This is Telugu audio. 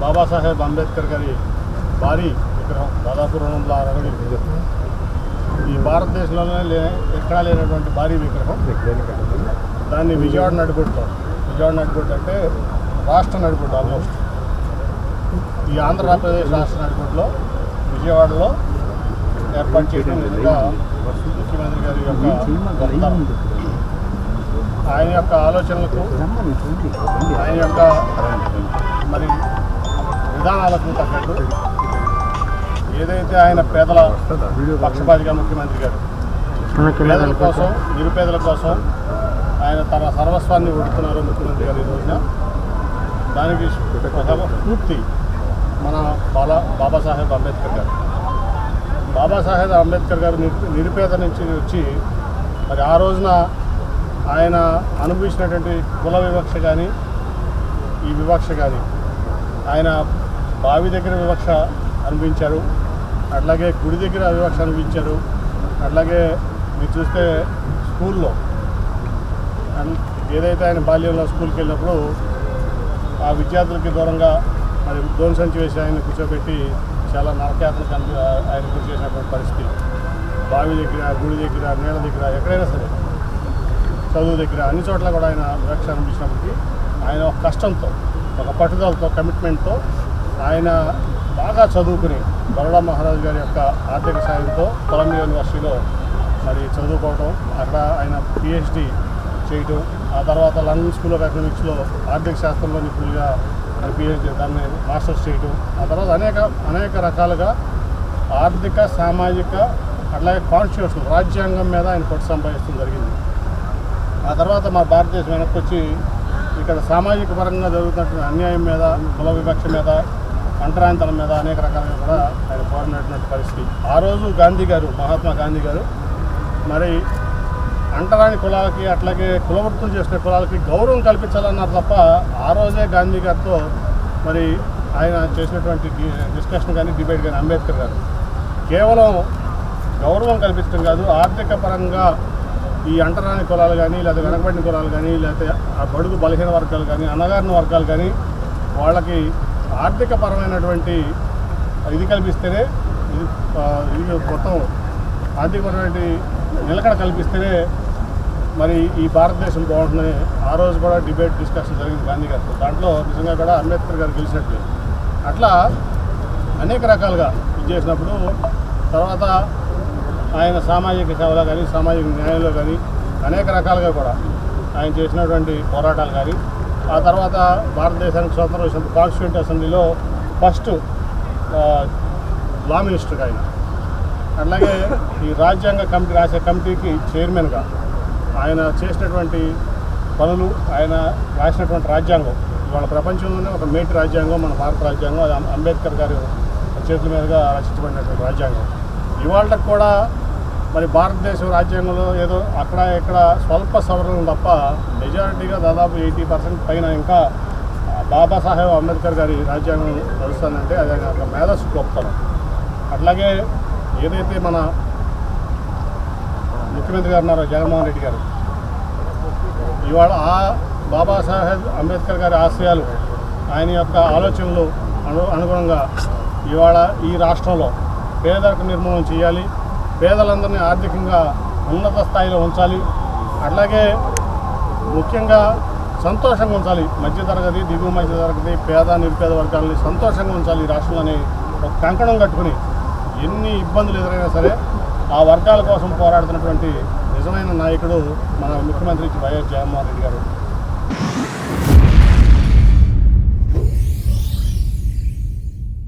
బాబాసాహెబ్ అంబేద్కర్ గారి భారీ విగ్రహం దాదాపు 206 అడుగులు. ఈ భారతదేశంలోనే ఎక్కడా లేనటువంటి భారీ విగ్రహం. దాన్ని విజయవాడ నడిబొడ్డులో, విజయవాడ నడిబొడ్డు అంటే రాష్ట్ర నడిబొడ్డు, ఆల్మోస్ట్ ఈ ఆంధ్రప్రదేశ్ రాష్ట్ర నడిబొడ్డులో విజయవాడలో ఏర్పాటు చేయడం నిజంగా ముఖ్యమంత్రి గారి యొక్క గొప్పతనం. ఆయన యొక్క ఆలోచనలకు, ఆయన యొక్క మరి విధానాలకు తగ్గట్టు ఏదైతే ఆయన పేదల పక్షపాతిగా ముఖ్యమంత్రి గారు పేదల కోసం, నిరుపేదల కోసం ఆయన తన సర్వస్వాన్ని ఒడుతున్నారో ముఖ్యమంత్రి గారు ఈ రోజున, దానికి స్ఫూర్తి మన బాబాసాహెబ్ అంబేద్కర్ గారు. బాబాసాహెబ్ అంబేద్కర్ గారు నిరుపేద నుంచి వచ్చి మరి ఆ రోజున ఆయన అనుభవించినటువంటి కుల వివక్ష కానీ, ఈ వివక్ష కానీ, ఆయన బావి దగ్గర వివక్ష అనుభవించారు, అట్లాగే గుడి దగ్గర వివక్ష అనుభవించారు, అట్లాగే మీరు చూస్తే స్కూల్లో ఏదైతే ఆయన బాల్యంలో స్కూల్కి వెళ్ళినప్పుడు ఆ విద్యార్థులకి దూరంగా మరి దోని సంచి వేసి ఆయన కూర్చోబెట్టి చాలా నరకయాత్రకు ఆయన గురి చేసినటువంటి పరిస్థితి. బావి దగ్గర, గుడి దగ్గర, నీళ్ళ దగ్గర, ఎక్కడైనా సరే, చదువు దగ్గర, అన్ని చోట్ల కూడా ఆయన వివక్ష అనిపించినప్పటికీ ఆయన ఒక కష్టంతో, ఒక పట్టుదలతో, కమిట్మెంట్తో ఆయన బాగా చదువుకుని బరోడా మహారాజు గారి యొక్క ఆర్థిక సాయంతో కొలంబియా యూనివర్సిటీలో మరి చదువుకోవడం, అక్కడ ఆయన పిహెచ్డి చేయటం, ఆ తర్వాత లండన్ స్కూల్ ఆఫ్ ఎకనామిక్స్లో ఆర్థిక శాస్త్రంలో నిపుణులుగా పిహెచ్డి, దాన్ని మాస్టర్స్ చేయటం, ఆ తర్వాత అనేక రకాలుగా ఆర్థిక, సామాజిక, అట్లాగే కాన్స్టిట్యూషన్, రాజ్యాంగం మీద ఆయన పట్టు సంపాదించడం జరిగింది. ఆ తర్వాత మా భారతదేశం వెనక్కి వచ్చి ఇక్కడ సామాజిక పరంగా జరుగుతున్నటువంటి అన్యాయం మీద, కుల వివక్ష మీద, అంటరాంతరం మీద అనేక రకాలుగా కూడా ఆయన పోరాడినటువంటి పరిస్థితి. ఆ రోజు గాంధీ గారు, మహాత్మా గాంధీ గారు మరి అంటరాని కులాలకి, అట్లాగే కులవృత్తులు చేసిన కులాలకి గౌరవం కల్పించాలన్నారు తప్ప, ఆ రోజే గాంధీ గారితో మరి ఆయన చేసినటువంటి డిస్కషన్ కానీ, డిబేట్ కానీ అంబేద్కర్ గారు కేవలం గౌరవం కల్పించడం కాదు, ఆర్థిక పరంగా ఈ అంటరాని కులాలు కానీ, లేదా వెనకబడిన కులాలు కానీ, లేకపోతే ఆ బడుగు బలహీన వర్గాలు కానీ, అణగారిన వర్గాలు కానీ వాళ్ళకి ఆర్థిక పరమైనటువంటి ఇది కల్పిస్తేనే, ఇది మొత్తం ఆర్థికపరమైన నిలకడ కల్పిస్తేనే మరి ఈ భారతదేశం బాగుంటుందని ఆ రోజు కూడా డిబేట్, డిస్కషన్ జరిగింది గాంధీ గారితో. దాంట్లో నిజంగా కూడా అంబేద్కర్ గారు గెలిచినట్లే. అట్లా అనేక రకాలుగా ఇది చేసినప్పుడు తర్వాత ఆయన సామాజిక సేవలో కానీ, సామాజిక న్యాయంలో కానీ అనేక రకాలుగా కూడా ఆయన చేసినటువంటి పోరాటాలు కానీ, ఆ తర్వాత భారతదేశానికి స్వతంత్రం వచ్చినప్పుడు కాన్స్టిట్యూంట్ అసెంబ్లీలో ఫస్ట్ లా మినిస్టర్గా ఆయన, అట్లాగే ఈ రాజ్యాంగ కమిటీ రాసే కమిటీకి చైర్మన్గా ఆయన చేసినటువంటి పనులు, ఆయన రాసినటువంటి రాజ్యాంగం ఇవాళ ప్రపంచంలోనే ఒక మేటి రాజ్యాంగం మన భారత రాజ్యాంగం. అది అంబేద్కర్ గారి చేతుల మీదుగా రచించబడినటువంటి రాజ్యాంగం. ఇవాళకు కూడా మరి భారతదేశం రాజ్యాంగంలో ఏదో అక్కడ ఇక్కడ స్వల్ప సవరణలు తప్ప మెజారిటీగా దాదాపు 80% పైన ఇంకా బాబాసాహెబ్ అంబేద్కర్ గారి రాజ్యాంగం నడుస్తుందంటే అది ఒక మేధస్సు గొప్పతనం. అట్లాగే ఏదైతే మన ముఖ్యమంత్రి గారు ఉన్నారో జగన్మోహన్ రెడ్డి గారు, ఇవాళ ఆ బాబాసాహెబ్ అంబేద్కర్ గారి ఆశయాలు, ఆయన యొక్క ఆలోచనలు అనుగుణంగా ఇవాళ ఈ రాష్ట్రంలో పేదరిక నిర్మూలన చేయాలి, పేదలందరినీ ఆర్థికంగా ఉన్నత స్థాయిలో ఉంచాలి, అట్లాగే ముఖ్యంగా సంతోషంగా ఉంచాలి, మధ్యతరగతి, దిగువ మధ్యతరగతి, పేద, నిరుపేద వర్గాలని సంతోషంగా ఉంచాలి ఈ రాష్ట్రంలోని ఒక కంకణం కట్టుకుని ఎన్ని ఇబ్బందులు ఎదురైనా సరే ఆ వర్గాల కోసం పోరాడుతున్నటువంటి నిజమైన నాయకుడు మన ముఖ్యమంత్రి వైఎస్ జగన్మోహన్ రెడ్డి గారు.